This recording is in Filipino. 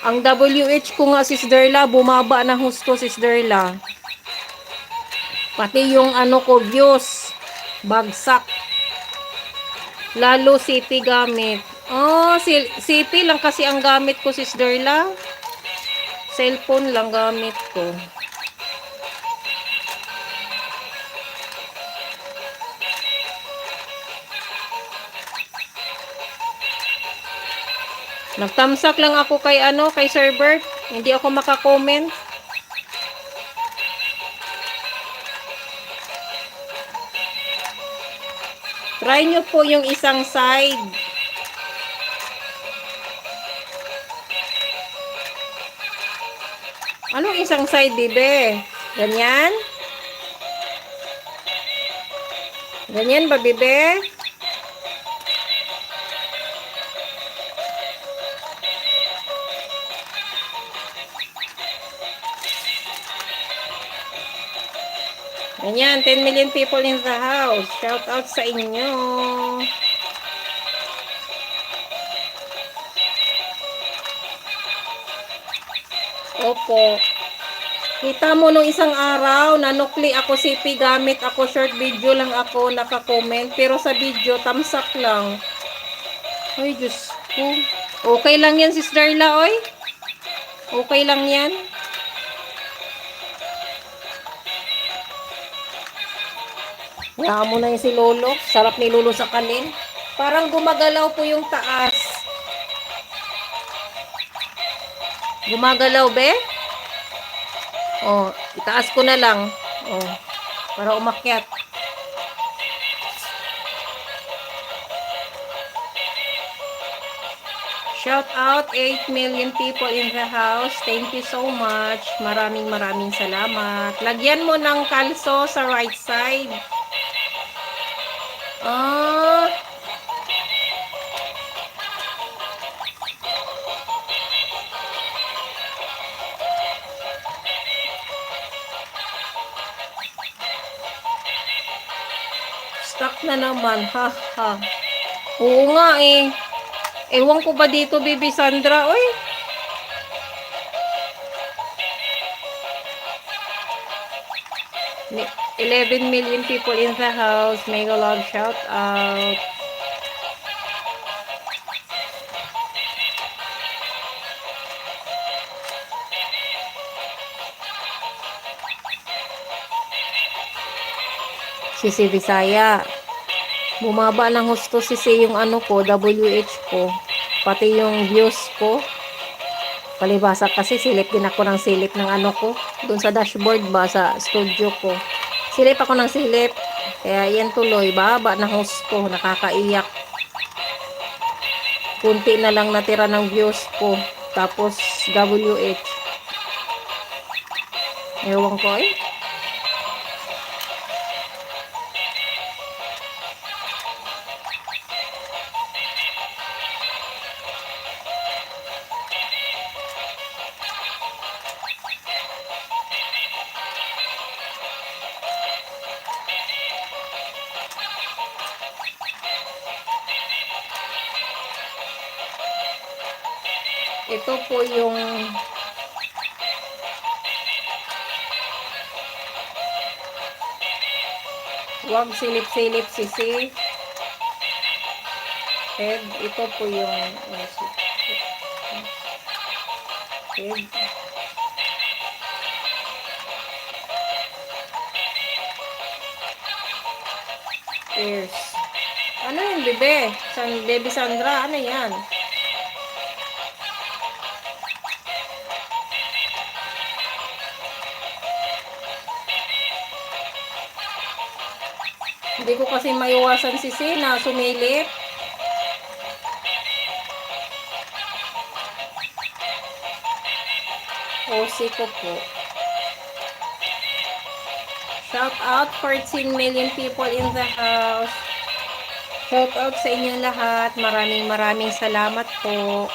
Ang WH ko nga, Sis Derla, bumaba na husto, Sis Derla. Pati yung ano ko, views, bagsak. Lalo CP gamit. Oh, CP lang kasi ang gamit ko, Sis Derla. Cellphone lang gamit ko. Nagtamsak lang ako kay kay Sir Bert. Hindi ako makakomment. Try nyo po yung isang side. Anong isang side, bibe? Ganyan? Ganyan ba, bibe? Ganyan, 10 million people in the house. Shout out sa inyo. Opo. Kita mo nung isang araw, nanukli ako CP gamit ako, short video lang ako naka-comment. Pero sa video, tamsak lang. Ay, Diyos ko. Okay lang yan, Sis Darla, oy. Okay lang yan. Wala mo na yung si Lolo. Sarap ni Lolo sa kanin. Parang gumagalaw po yung taas. Gumagalaw, be? Oh, itaas ko na lang. Oh, para umakyat. Shout out 8 million people in the house. Thank you so much. Maraming salamat. Lagyan mo ng kalso sa right side. Ah. Stuck na naman. Ha ha. Oo nga eh. Ewan ko ba dito, Bibi Sandra? Oy. May 11 million people in the house. Mega love shout out. Sisi Visaya. Bumaba ng husto sisi yung ano ko, WH ko. Pati yung views ko. Palibasa kasi silip din ako ng silip ng ano ko. Doon sa dashboard ba, sa studio ko. Silip ako ng silip. Kaya yan tuloy, baba ng husto. Nakakaiyak. Kunti na lang natira ng views ko. Tapos WH. Ewan ko eh. Ito po yung wag silip-silip sisi. Head. Ito po yung head. Ears. Ano yun, bebe? Baby Sandra, ano yan? Hindi ko kasi maiwasan si Sina, sumilip. OC ko po. Shout out 14 million people in the house. Shout out sa inyo lahat. Maraming salamat po.